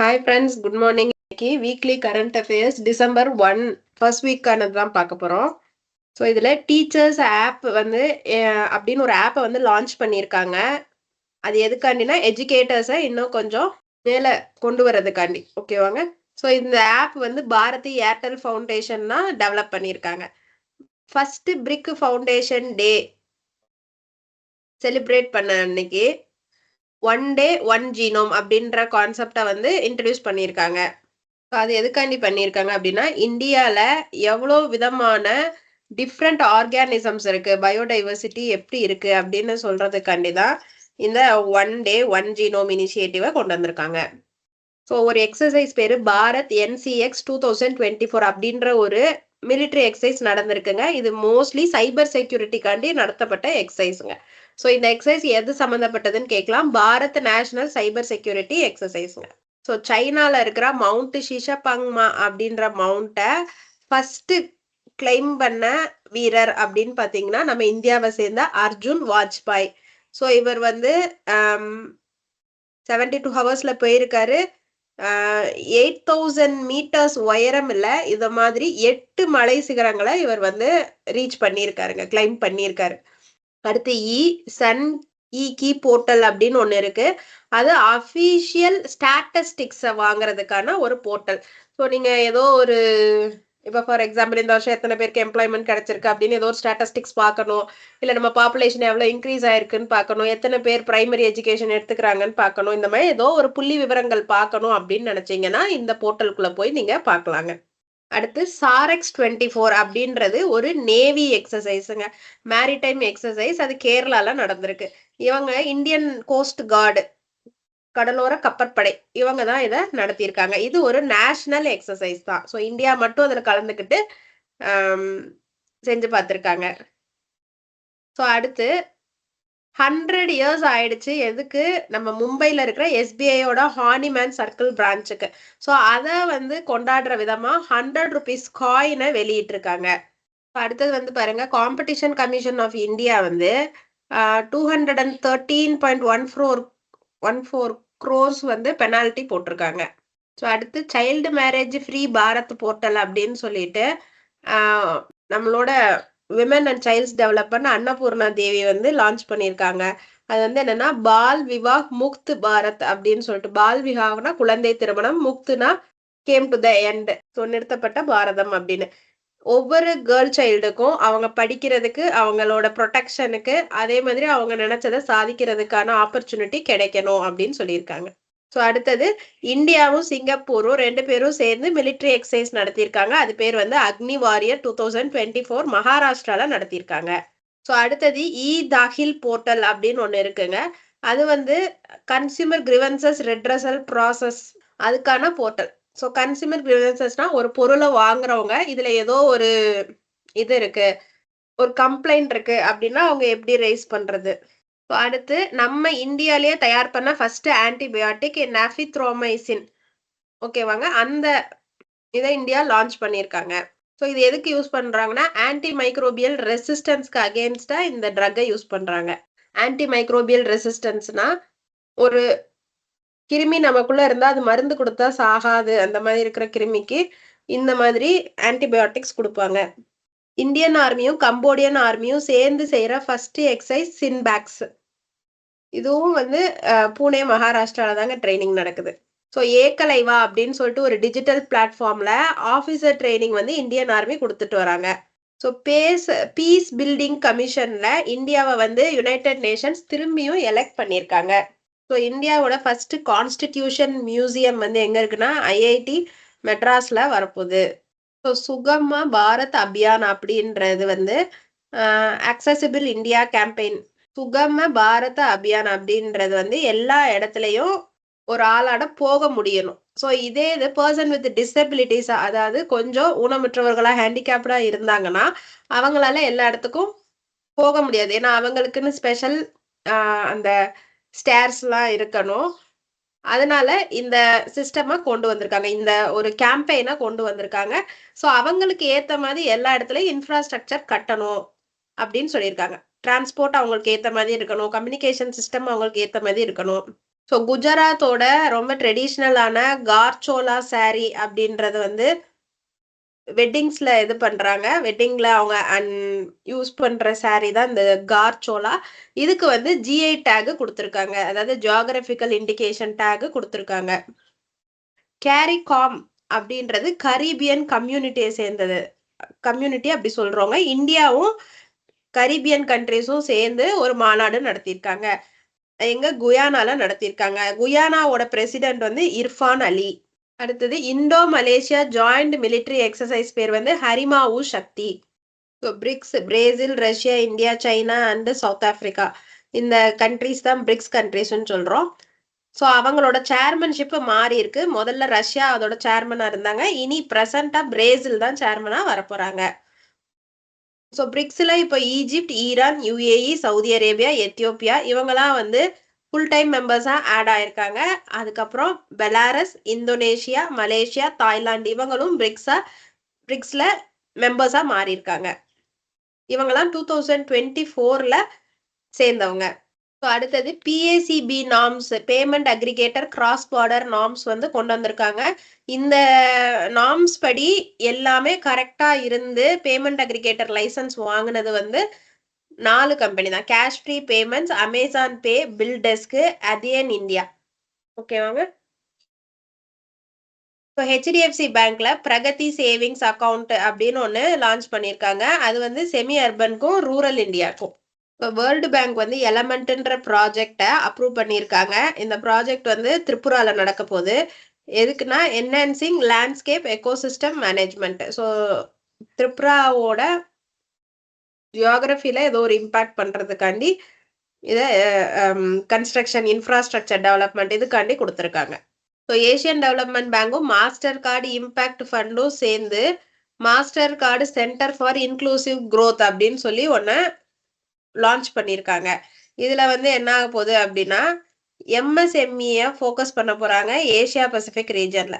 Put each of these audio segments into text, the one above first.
Hi friends, good morning. இன்னைக்கு weekly current affairs December 1 first வீக்கானது தான் பார்க்க போகிறோம். ஸோ இதில் டீச்சர்ஸ் ஆப் வந்து அப்படின்னு ஒரு ஆப்பை வந்து லான்ச் பண்ணியிருக்காங்க. அது எதுக்காண்டினா எஜுகேட்டர்ஸை இன்னும் கொஞ்சம் மேலே கொண்டு வரதுக்காண்டி, ஓகேவாங்க. ஸோ இந்த ஆப் வந்து பாரதி ஏர்டெல் ஃபவுண்டேஷன் தான் டெவலப் பண்ணியிருக்காங்க. ஃபர்ஸ்ட் பிரிக் ஃபவுண்டேஷன் டே செலிப்ரேட் பண்ண அன்னைக்கு ஒன் டே ஒன் ஜீனோம் அப்படின்ற கான்செப்டை வந்து இன்ட்ரடியூஸ் பண்ணியிருக்காங்க. அது எதுக்காண்டி பண்ணியிருக்காங்க அப்படின்னா, இந்தியால எவ்வளோ விதமான டிஃப்ரெண்ட் ஆர்கானிசம்ஸ் இருக்கு, பயோடைவர்சிட்டி எப்படி இருக்கு அப்படின்னு சொல்றதுக்காண்டி தான் இந்த ஒன் டே ஒன் ஜீனோம் இனிஷியேட்டிவை கொண்டு வந்திருக்காங்க. ஸோ ஒரு எக்ஸசைஸ் பேரு பாரத் NCX 2024 அப்படின்ற ஒரு மிலிட்ரி எக்ஸசைஸ் நடந்திருக்குங்க. இது மோஸ்ட்லி சைபர் செக்யூரிட்டிக்காண்டி நடத்தப்பட்ட எக்ஸசைஸுங்க. ஸோ இந்த எக்ஸசைஸ் எது சம்மந்தப்பட்டதுன்னு கேட்கலாம். பாரத் நேஷனல் சைபர் செக்யூரிட்டி எக்ஸசைஸுங்க. ஸோ சைனால இருக்கிற மவுண்ட் ஷிஷபங்மா அப்படின்ற மவுண்ட்டை ஃபர்ஸ்ட் கிளைம் பண்ண வீரர் அப்படின்னு பார்த்தீங்கன்னா நம்ம இந்தியாவை சேர்ந்த அர்ஜுன் வாஜ்பாய். ஸோ இவர் வந்து 72 ஹவர்ஸ்ல போயிருக்காரு. 8000 மீட்டர்ஸ் உயரம் இல்ல, இத மாதிரி 8 மலை சிகரங்களை இவர் வந்து ரீச் பண்ணியிருக்காருங்க, கிளைம் பண்ணியிருக்காரு. அடுத்து சன் கீ போர்ட்டல் அப்படின்னு ஒண்ணு இருக்கு. அது அபிஷியல் ஸ்டாட்டிஸ்டிக்ஸை வாங்குறதுக்கான ஒரு போர்ட்டல். ஸோ நீங்க ஏதோ ஒரு இப்போ ஃபார் எக்ஸாம்பிள் இந்த வருஷம் எத்தனை பேருக்கு எம்ப்ளாய்மெண்ட் கிடைச்சிருக்கு அப்படின்னு ஏதோ ஒரு ஸ்டாட்டிஸ்டிக்ஸ் பார்க்கணும், இல்லை நம்ம பாப்புலேஷன் எவ்வளோ இன்க்ரீஸ் ஆயிருக்குன்னு பார்க்கணும், எத்தனை பேர் பிரைமரி எஜுகேஷன் எடுத்துக்கிறாங்கன்னு பார்க்கணும், இந்த மாதிரி ஏதோ ஒரு புள்ளி விவரங்கள் பார்க்கணும் அப்படின்னு நினைச்சீங்கன்னா இந்த போர்ட்டலுக்குள்ள போய் நீங்க பார்க்கலாங்க. அடுத்து சாரெக்ஸ் 24 அப்படின்றது ஒரு நேவி எக்ஸசைஸுங்க, மேரிடைம் எக்ஸசைஸ். அது கேரளால நடந்திருக்கு. இவங்க இந்தியன் கோஸ்ட் கார்டு, கடலோர கப்பற்படை, இவங்க தான் இதை நடத்தியிருக்காங்க. இது ஒரு நேஷனல் எக்ஸசைஸ் தான். ஸோ இந்தியா மட்டும் அதில் கலந்துக்கிட்டு செஞ்சு பார்த்துருக்காங்க. ஸோ அடுத்து 100 இயர்ஸ் ஆயிடுச்சு எதுக்கு, நம்ம மும்பையில் இருக்கிற SBIயோட ஹானிமேன் சர்க்கிள் பிரான்ச்சுக்கு. ஸோ அதை வந்து கொண்டாடுற விதமா 100 rupees காயினை வெளியிட்டிருக்காங்க. அடுத்தது வந்து பாருங்க, காம்படிஷன் கமிஷன் ஆஃப் இந்தியா வந்து 213.14 crores வந்து பெனால்டி போட்டிருக்காங்க. ஸோ அடுத்து child marriage free Bharat portal அப்படின்னு சொல்லிட்டு நம்மளோட women and child's development Annapurna Devi வந்து லான்ச் பண்ணியிருக்காங்க. அது வந்து என்னன்னா பால் விவாஹ் முக்த் பாரத் அப்படின்னு சொல்லிட்டு, பால் விவாஹ்னா குழந்தை திருமணம், முக்துனா came to the end, so நிறுத்தப்பட்ட பாரதம் அப்படின்னு. ஒவ்வொரு கேர்ள் சைல்டுக்கும் அவங்க படிக்கிறதுக்கு, அவங்களோட ப்ரொடெக்ஷனுக்கு, அதே மாதிரி அவங்க நினைச்சதை சாதிக்கிறதுக்கான ஆப்பர்ச்சுனிட்டி கிடைக்கணும் அப்படின்னு சொல்லியிருக்காங்க. ஸோ அடுத்தது இந்தியாவும் சிங்கப்பூரும் 2 பேரும் சேர்ந்து மிலிட்ரி எக்ஸசைஸ் நடத்தியிருக்காங்க. அது பேர் வந்து அக்னி வாரியர் 2024 மகாராஷ்டிரால நடத்தியிருக்காங்க. ஸோ அடுத்தது தாஹில் போர்ட்டல் அப்படின்னு ஒன்று இருக்குங்க. அது வந்து கன்சியூமர் கிரிவன்சஸ் ரெட்ரஸல் ப்ராசஸ், அதுக்கான போர்ட்டல். ஸோ கன்சியூமர் கிரிவன்சஸ்னா ஒரு பொருளை வாங்குறவங்க இதுல ஏதோ ஒரு இது இருக்கு, ஒரு கம்ப்ளைண்ட் இருக்கு அப்படின்னா அவங்க எப்படி ரைஸ் பண்றது. அடுத்து நம்ம இந்தியாலேயே தயார் பண்ண ஃபர்ஸ்ட் ஆன்டிபயோட்டிக் நாஃபித்ரோமைசின், ஓகேவாங்க. அந்த இதை இந்தியா லான்ச் பண்ணியிருக்காங்க. ஸோ இது எதுக்கு யூஸ் பண்றாங்கன்னா ஆன்டி மைக்ரோபியல் ரெசிஸ்டன்ஸ்க்கு அகேன்ஸ்டா இந்த ட்ரக்கை யூஸ் பண்றாங்க. ஆன்டி மைக்ரோபியல் ரெசிஸ்டன்ஸ்னா ஒரு கிருமி நமக்குள்ள இருந்தா அது மருந்து கொடுத்தா சாகாது, அந்த மாதிரி இருக்கிற கிருமிக்கு இந்த மாதிரி ஆன்டிபயோட்டிக்ஸ் கொடுப்பாங்க. இந்தியன் ஆர்மியும் கம்போடியன் ஆர்மியும் சேர்ந்து செய்யற ஃபர்ஸ்ட் எக்ஸசைஸ் சின்பேக்ஸ். இதுவும் வந்து பூனே மகாராஷ்டிரால தாங்க ட்ரைனிங் நடக்குது. ஸோ ஏகலைவா அப்படின்னு சொல்லிட்டு ஒரு டிஜிட்டல் பிளாட்ஃபார்ம்ல ஆஃபீஸர் ட்ரைனிங் வந்து இந்தியன் ஆர்மி கொடுத்துட்டு வராங்க. ஸோ பீஸ் பில்டிங் கமிஷன்ல இந்தியாவை வந்து யுனைடெட் நேஷன்ஸ் திரும்பியும் எலெக்ட் பண்ணியிருக்காங்க. ஸோ இந்தியாவோட ஃபர்ஸ்ட் கான்ஸ்டிடியூஷன் மியூசியம் வந்து எங்க இருக்குன்னா IIT மெட்ராஸ்ல வரப்போகுது. ஸோ சுகமா பாரத் அபியான் அப்படின்றது வந்து அக்சசிபிள் இந்தியா கேம்பெயின். சுகம பாரத அபியான் அப்படின்றது வந்து எல்லா இடத்துலயும் ஒரு ஆளாட போக முடியணும். ஸோ இதே இது பர்சன் வித் டிசபிலிட்டிஸ், அதாவது கொஞ்சம் ஊனமுற்றவர்களா ஹேண்டிகேப்டா இருந்தாங்கன்னா அவங்களால எல்லா இடத்துக்கும் போக முடியாது. ஏன்னா அவங்களுக்குன்னு ஸ்பெஷல் அந்த ஸ்டேர்ஸ்லாம் இருக்கணும். அதனால இந்த சிஸ்டமை கொண்டு வந்திருக்காங்க, இந்த ஒரு கேம்பெயினை கொண்டு வந்திருக்காங்க. ஸோ அவங்களுக்கு ஏற்ற மாதிரி எல்லா இடத்துலையும் இன்ஃப்ராஸ்ட்ரக்சர் கட்டணும் அப்படின்னு சொல்லியிருக்காங்க. டிரான்ஸ்போர்ட் அவங்களுக்கு ஏற்ற மாதிரி இருக்கணும், கம்யூனிகேஷன் சிஸ்டம் அவங்களுக்கு ஏற்ற மாதிரி இருக்கணும். ஸோ குஜராத்தோட ரொம்ப ட்ரெடிஷ்னலான கார்ச்சோலா சாரி அப்படின்றது வந்து வெட்டிங்ஸ்ல இது பண்றாங்க. வெட்டிங்ல அவங்க யூஸ் பண்ற சாரி தான் இந்த கார்ச்சோலா. இதுக்கு வந்து ஜிஐ டேக் குடுத்துருக்காங்க. அதாவது ஜியோகிராபிக்கல் இண்டிகேஷன் டேக் குடுத்துருக்காங்க. கேரிகாம் அப்படின்றது கரீபியன் கம்யூனிட்டியை சேர்ந்தது. கம்யூனிட்டி அப்படி சொல்றவங்க. இந்தியாவும் கரீபியன் கண்ட்ரீஸும் சேர்ந்து ஒரு மாநாடு நடத்தியிருக்காங்க. எங்க குயானால நடத்தியிருக்காங்க. குயானாவோட பிரசிடென்ட் வந்து இர்ஃபான் அலி. அடுத்தது Indo Malaysia joint military exercise பேர் வந்து Harimau Shakti. So BRICS Brazil, Russia, India, China and South Africa. இந்த கண்ட்ரிஸ் தான் பிரிக்ஸ் கண்ட்ரிஸ்ன்னு சொல்றோம். ஸோ அவங்களோட சேர்மன்ஷிப் மாறி இருக்கு. முதல்ல ரஷ்யா அதோட சேர்மனா இருந்தாங்க. இனி பிரசன்டா பிரேசில் தான் சேர்மனா வரப்போறாங்க. ஸோ பிரிக்ஸ்ல இப்போ Egypt, Iran, UAE, Saudi Arabia, Ethiopia இவங்கெல்லாம் வந்து ஃபுல் டைம் மெம்பர்ஸா ஆட் ஆயிருக்காங்க. அதுக்கப்புறம் பெலாரஸ், இந்தோனேஷியா, மலேசியா, தாய்லாந்து இவங்களும் பிரிக்ஸ்ல மெம்பர்ஸா மாறி இருக்காங்க. இவங்கெல்லாம் 2024ல சேர்ந்தவங்க. ஸோ அடுத்தது PACB norms, payment aggregator cross border norms வந்து கொண்டு வந்திருக்காங்க. இந்த நார்ம்ஸ் படி எல்லாமே கரெக்டா இருந்து பேமெண்ட் அக்ரிகேட்டர் லைசன்ஸ் வாங்கினது வந்து 4 கம்பெனி தான். கேஷ் ஃப்ரீ பேமெண்ட்ஸ், அமேசான் பே, பில்டெஸ்க், அதியன் இந்தியா. ஓகேவாங்க. இப்போ ஹெச்டிஎஃப்சி பேங்க்ல பிரகதி சேவிங்ஸ் அக்கவுண்ட் அப்படின்னு ஒன்று லான்ச் பண்ணியிருக்காங்க. அது வந்து செமி அர்பனுக்கும் ரூரல் இந்தியாவுக்கும். இப்போ வேர்ல்டு பேங்க் வந்து எலமெண்ட்ன்ற ப்ராஜெக்டை அப்ரூவ் பண்ணியிருக்காங்க. இந்த ப்ராஜெக்ட் வந்து திரிபுரால நடக்க போகுது. எதுக்குன்னா enhancing landscape ecosystem management. So திரிபுராவோட ஜியோகிராஃபில ஏதோ ஒரு இம்பாக்ட் பண்றதுக்காண்டி இதை கன்ஸ்ட்ரக்ஷன் இன்ஃப்ராஸ்ட்ரக்சர் டெவலப்மெண்ட் இதுக்காண்டி கொடுத்துருக்காங்க. ஸோ ஏஷியன் டெவலப்மெண்ட் பேங்கும் மாஸ்டர் கார்டு இம்பாக்ட் ஃபண்டும் சேர்ந்து Mastercard centre for inclusive growth அப்படின்னு சொல்லி ஒன்று லான்ச் பண்ணியிருக்காங்க. இதுல வந்து என்ன ஆக போகுது அப்படின்னா எம்எஸ்எம்இயை ஃபோக்கஸ் பண்ண போறாங்க ஏசியா பசிபிக் ரீஜன்ல.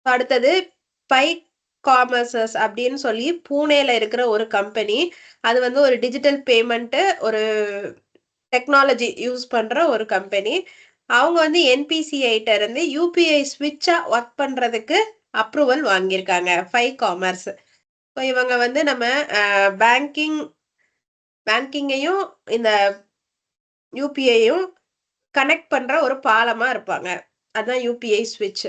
அடுத்தது பை காமர்சஸ் அப்படின்னு சொல்லி பூனேல இருக்கிற ஒரு கம்பெனி. அது வந்து ஒரு டிஜிட்டல் பேமெண்ட் ஒரு டெக்னாலஜி யூஸ் பண்ற ஒரு கம்பெனி. அவங்க வந்து என்பிசிஐட்ட இருந்து யூபிஐ ஸ்விட்சா ஒர்க் பண்றதுக்கு அப்ரூவல் வாங்கியிருக்காங்க ஃபை காமர்ஸ். ஸோ இவங்க வந்து நம்ம பேங்கிங்கையும் இந்த யூபிஐயும் கனெக்ட் பண்ற ஒரு பாலமா இருப்பாங்க. அதான் யூபிஐ ஸ்விட்ச்.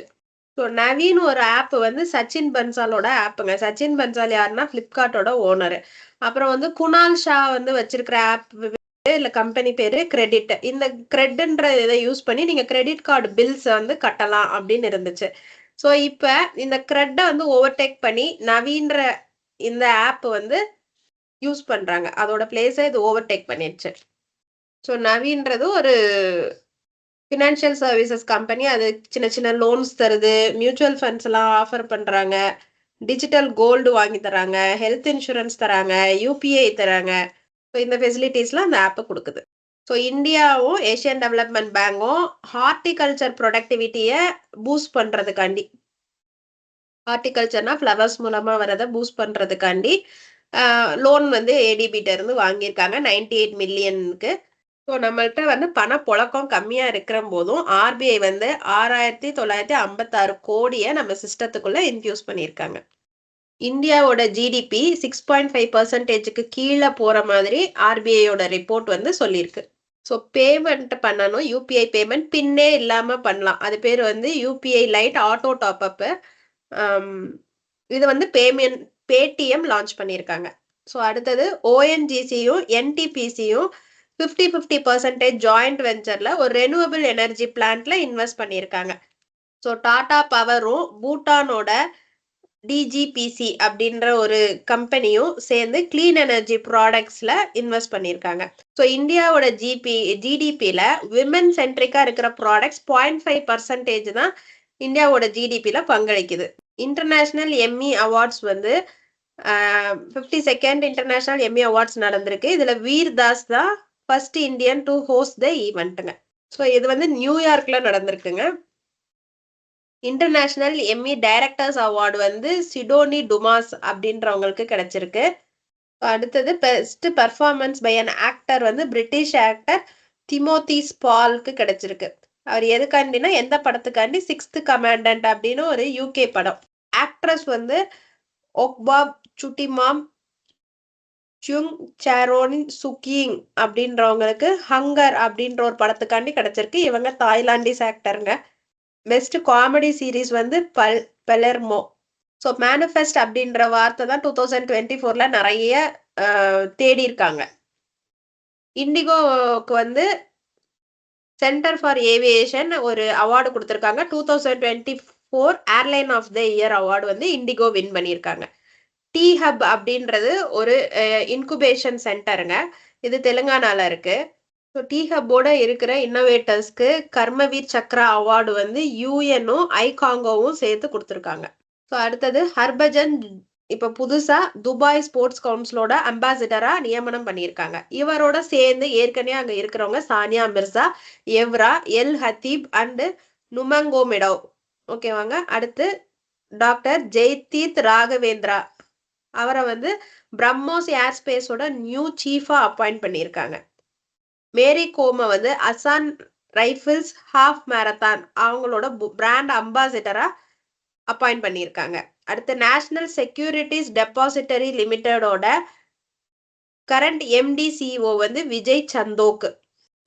ஸோ நவீன் ஒரு ஆப் வந்து சச்சின் பன்சாலோட ஆப்புங்க. சச்சின் பன்சால் யாருன்னா பிளிப்கார்ட்டோட ஓனர். அப்புறம் வந்து குணால் ஷா வந்து வச்சிருக்கிற ஆப் இல்ல கம்பெனி பேரு கிரெடிட். இந்த கிரெட்ன்ற இதை யூஸ் பண்ணி நீங்க கிரெடிட் கார்டு பில்ஸ் வந்து கட்டலாம் அப்படின்னு இருந்துச்சு. ஸோ இப்ப இந்த கிரெட்டை வந்து ஓவர்டேக் பண்ணி நவீன்ற இந்த ஆப் வந்து யூஸ் பண்றாங்க. அதோட பிளேஸை இது ஓவர்டேக் பண்ணிடுச்சு. ஸோ நவீன்றது ஒரு ஃபினான்ஷியல் சர்வீசஸ் கம்பெனி. அது சின்ன சின்ன லோன்ஸ் தருது, மியூச்சுவல் ஃபண்ட்ஸ் எல்லாம் ஆஃபர் பண்றாங்க, டிஜிட்டல் கோல்டு வாங்கி தராங்க, ஹெல்த் இன்சூரன்ஸ் தராங்க, யூபிஐ தராங்க. ஸோ இந்த ஃபெசிலிட்டிஸ்லாம் அந்த ஆப் கொடுக்குது. ஸோ இந்தியாவும் ஏஷியன் டெவலப்மெண்ட் பேங்கும் ஹார்டிகல்ச்சர் ப்ரொடக்டிவிட்டியை பூஸ்ட் பண்றதுக்காண்டி, ஹார்டிகல்ச்சர்னா ஃப்ளவர்ஸ் மூலமா வரதை பூஸ்ட் பண்றதுக்காண்டி லோன் வந்து ஏடிபிட்ட இருந்து வாங்கியிருக்காங்க 98 மில்லியனுக்கு. ஸோ நம்மள்ட்ட வந்து பணப்புழக்கம் கம்மியா இருக்கிற போதும் ஆர்பிஐ வந்து 6,956 கோடியை நம்ம சிஸ்டத்துக்குள்ள இன்ஃபியூஸ் பண்ணியிருக்காங்க. இந்தியாவோட ஜிடிபி 6.5% கீழே போற மாதிரி ஆர்பிஐயோட ரிப்போர்ட் வந்து சொல்லியிருக்கு. ஸோ பேமெண்ட் பண்ணணும், யூபிஐ பேமெண்ட் பின்னே இல்லாம பண்ணலாம். அது பேர் வந்து UPI light auto top up. இது வந்து பேடிஎம் லான்ச் பண்ணியிருக்காங்க. ஸோ அடுத்தது ஓஎன்ஜிசியும் என்டிபிசியும் 50-50% ஜாயிண்ட் வெஞ்சர்ல ஒரு ரெனியூவபிள் எனர்ஜி பிளான்ட்ல இன்வெஸ்ட் பண்ணியிருக்காங்க. ஸோ டாடா பவரும் பூட்டானோட டிஜிபிசி அப்படின்ற ஒரு கம்பெனியும் சேர்ந்து கிளீன் எனர்ஜி ப்ராடக்ட்ஸ்ல இன்வெஸ்ட் பண்ணியிருக்காங்க. ஸோ இந்தியாவோட ஜிடிபியில விமன் சென்ட்ரிக்கா இருக்கிற ப்ராடக்ட்ஸ் 0.5% தான் இந்தியாவோட ஜிடிபியில பங்களிக்குது. இன்டர்நேஷனல் எம்மி அவார்ட்ஸ் வந்து 52nd இன்டர்நேஷனல் எம்மி அவார்ட்ஸ் நடந்திருக்கு. இதுல வீர் தாஸ் தான் first Indian to host the ஈவெண்ட்டுங்க. ஸோ இது வந்து நியூயார்க்ல நடந்திருக்குங்க. இன்டர்நேஷனல் எம்மி டைரக்டர்ஸ் அவார்டு வந்து சிடோனி டுமாஸ் அப்படின்றவங்களுக்கு கிடைச்சிருக்கு. அடுத்தது best performance by an actor வந்து பிரிட்டிஷ் ஆக்டர் டிமோதி ஸ்பால்க்கு கிடைச்சிருக்கு. அவர் எதுக்காண்டினா எந்த படத்துக்காண்டி 6th கமாண்டன்ட் அப்படின்னு ஒரு யூகே படம். ஆக்ட்ரஸ் வந்து ஒக்பாப் சுட்டிமாம் ஜுங் சாரோன் சுகிங் அப்படின்றவங்களுக்கு ஹங்கர் அப்படின்ற ஒரு படத்துக்காண்டி கிடைச்சிருக்கு. இவங்க தாய்லாண்டிஸ் ஆக்டருங்க. பெஸ்ட் காமெடி சீரீஸ் வந்து பெலர்மோ. ஸோ மேனிஃபெஸ்ட் அப்படின்ற வார்த்தை தான் 2024ல நிறைய தேடி இருக்காங்க. இண்டிகோக்கு வந்து சென்டர் ஃபார் ஏவியேஷன் ஒரு அவார்டு கொடுத்துருக்காங்க. 2024 airline of the year award வந்து இண்டிகோ வின் பண்ணியிருக்காங்க. டி ஹப் அப்படின்றது ஒரு இன்குபேஷன் சென்டருங்க. இது தெலுங்கானால இருக்கு. ஸோ டி ஹப்போட இருக்கிற இன்னோவேட்டர்ஸ்க்கு கர்மவீர் சக்ரா அவார்டு வந்து யூஎனும் ஐகாங்கோவும் சேர்த்து கொடுத்துருக்காங்க. ஸோ அடுத்தது ஹர்பஜன் இப்ப புதுசா துபாய் ஸ்போர்ட்ஸ் கவுன்சிலோட அம்பாசிடரா நியமனம் பண்ணியிருக்காங்க. இவரோட சேர்ந்து ஏற்கனவே அங்க இருக்கிறவங்க Sania Mirza, Evra, El Hatib and நுமங்கோமெடவ். ஓகேவாங்க. அடுத்து டாக்டர் ஜெய்தீத் ராகவேந்திரா அவரை வந்து பிரம்மோஸ் ஏர்ஸ்பேஸோட நியூ சீஃபா அப்பாயிண்ட் பண்ணியிருக்காங்க. மேரி கோமை வந்து அசான் ரைஃபிள்ஸ் ஹாஃப் மேரத்தான் அவங்களோட பிராண்ட் அம்பாசிடரா அப்பாயிண்ட் பண்ணியிருக்காங்க. அடுத்து நேஷனல் செக்யூரிட்டிஸ் டெபாசிட்டரி லிமிடெடோட கரண்ட் எம்டிசிஓ வந்து விஜய் சந்தோக்.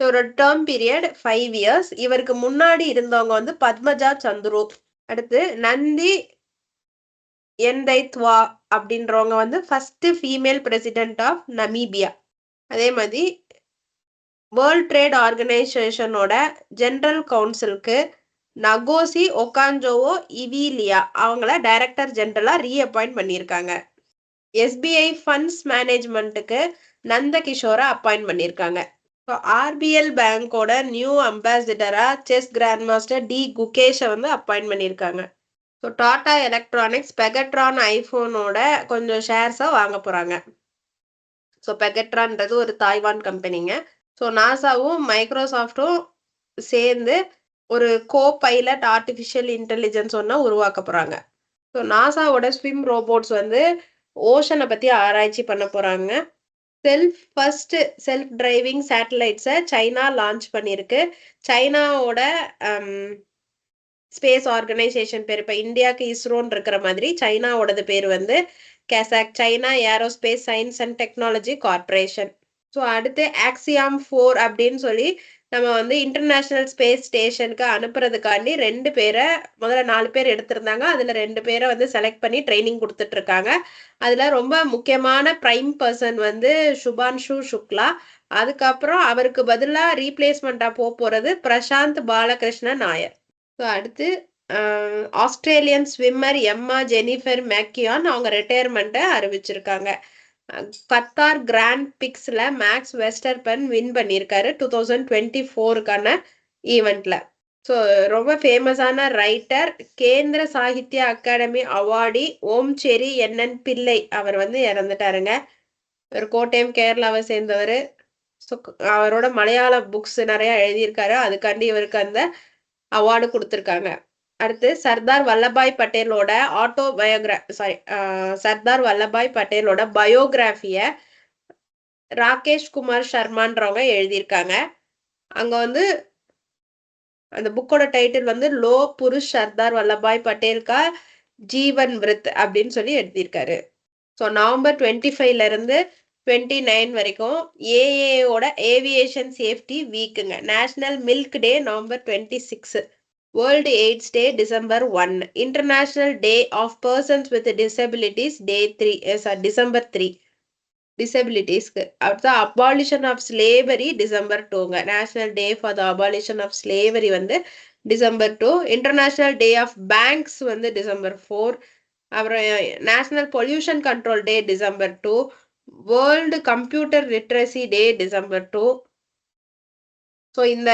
ஒரு டேர்ம் பீரியட் 5 years. இவருக்கு முன்னாடி இருந்தவங்க வந்து பத்மஜா சந்துரு. அடுத்து நந்தி என்டைத்வா அப்படின்றவங்க வந்து first female president of Namibia. அதே மாதிரி வேர்ல்ட் ட்ரேட் ஆர்கனைசேஷனோட ஜெனரல் கவுன்சிலுக்கு நகோசி ஒகாஞ்சோவோ இவிலியா அவங்கள டைரக்டர் ஜெனரலா ரீஅப்பாயிண்ட் பண்ணியிருக்காங்க. எஸ்பிஐ ஃபண்ட்ஸ் மேனேஜ்மெண்ட்டுக்கு நந்தகிஷோரை அப்பாயிண்ட் பண்ணியிருக்காங்க. ஸோ ஆர்பிஎல் பேங்கோட நியூ அம்பாசிடரா செஸ் கிராண்ட் மாஸ்டர் டி குகேஷை வந்து அப்பாயிண்ட் பண்ணியிருக்காங்க. ஸோ டாடா எலக்ட்ரானிக்ஸ் பெகட்ரான் ஐஃபோனோட கொஞ்சம் ஷேர்ஸை வாங்க போகிறாங்க. ஸோ பெகட்ரான்றது ஒரு தாய்வான் கம்பெனிங்க. ஸோ நாசாவும் மைக்ரோசாஃப்டும் சேர்ந்து ஒரு கோ-பைலட் ஆர்டிஃபிஷியல் இன்டெலிஜென்ஸ் ஒன்று உருவாக்க போகிறாங்க. ஸோ நாசாவோட ஸ்விம் ரோபோட்ஸ் வந்து ஓஷனை பற்றி ஆராய்ச்சி பண்ண போகிறாங்க. ஃபர்ஸ்ட் செல்ஃப் டிரைவிங் சேட்டலைட்ஸை சைனா லான்ச் பண்ணியிருக்கு. சைனாவோட ஸ்பேஸ் ஆர்கனைசேஷன் பேர் இப்போ இந்தியாவுக்கு இஸ்ரோன்னு இருக்கிற மாதிரி சைனாவோடது பேர் வந்து கேசாக், China aerospace science and technology corporation. So அடுத்து ஆக்சியாம் 4 அப்படின்னு சொல்லி நம்ம வந்து இன்டர்நேஷனல் ஸ்பேஸ் ஸ்டேஷனுக்கு அனுப்புறதுக்காண்டி 2 பேரை முதல்ல 4 பேர் எடுத்திருந்தாங்க. அதில் 2 பேரை வந்து செலக்ட் பண்ணி ட்ரைனிங் கொடுத்துட்டு இருக்காங்க. அதில் ரொம்ப முக்கியமான பிரைம் பர்சன் வந்து சுபான்ஷு சுக்லா. அதுக்கப்புறம் அவருக்கு பதிலாக ரீப்ளேஸ்மெண்ட்டாக போகிறது பிரசாந்த் பாலகிருஷ்ண நாயர். ஸோ அடுத்து ஆஸ்திரேலியன் ஸ்விம்மர் எம்மா ஜெனிஃபர் மேக்கியான் அவங்க ரிட்டையர்மெண்ட்டை அறிவிச்சிருக்காங்க. கத்தார் கிராண்ட் பிக்ஸ்ல மேக்ஸ் வெஸ்டர்பன் வின் பண்ணியிருக்காரு 2024க்கான ஈவெண்ட்ல. ஸோ ரொம்ப ஃபேமஸான ரைட்டர், கேந்திர சாகித்ய அகாடமி அவார்டி ஓம்சேரி என்என் பிள்ளை அவர் வந்து இறந்துட்டாருங்க. ஒரு கோட்டயம் கேரளாவை சேர்ந்தவர். ஸோ அவரோட மலையாள புக்ஸ் நிறைய எழுதியிருக்காரு. அதுக்காண்டி இவருக்கு அந்த அவார்டு கொடுத்துருக்காங்க. அடுத்து சர்தார் வல்லபாய் பட்டேலோட சர்தார் வல்லபாய் பட்டேலோட பயோகிராஃபிய ராகேஷ் குமார் சர்மான்றவங்க எழுதியிருக்காங்க. அங்க வந்து அந்த புக்கோட டைட்டில் வந்து லோ புருஷ் சர்தார் வல்லபாய் பட்டேல் கா ஜீவன் விருத் அப்படின்னு சொல்லி எழுதியிருக்காரு. ஸோ நவம்பர் 25ல இருந்து 29 வரைக்கும் ஏஏஓட ஏவியேஷன் சேஃப்டி வீக்குங்க. National milk day November 26, world AIDS day December 1, international day of persons with disabilities December 3 டிசபிலிட்டிஸ்க்கு. அடுத்து அபாலிஷன் ஆஃப் ஸ்லேவரி டிசம்பர் 2ங்க. National day for the abolition of slavery வந்து December 2. International day of banks வந்து December 4. அப்புறம் national pollution control day December 2. World computer literacy day December 2. So இந்த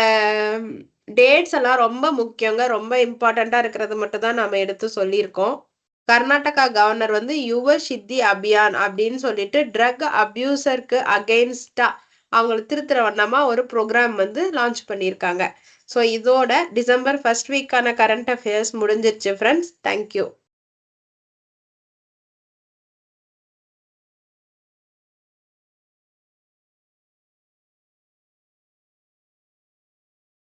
dates எல்லாம் ரொம்ப முக்கியங்க. ரொம்ப இம்பார்ட்டண்ட்டாக இருக்கிறது மட்டும் தான் நம்ம எடுத்து சொல்லியிருக்கோம். கர்நாடகா கவர்னர் வந்து யுவ சித்தி அபியான் அப்படின்னு சொல்லிட்டு ட்ரக் அபியூசருக்கு அகெயின்ஸ்டா அவங்களை திருத்துற வண்ணமா ஒரு ப்ரோக்ராம் வந்து லான்ச் பண்ணியிருக்காங்க. ஸோ இதோட டிசம்பர் 1st வீக்கான கரண்ட் அஃபேர்ஸ் முடிஞ்சிருச்சு ஃப்ரெண்ட்ஸ். தேங்க்யூ.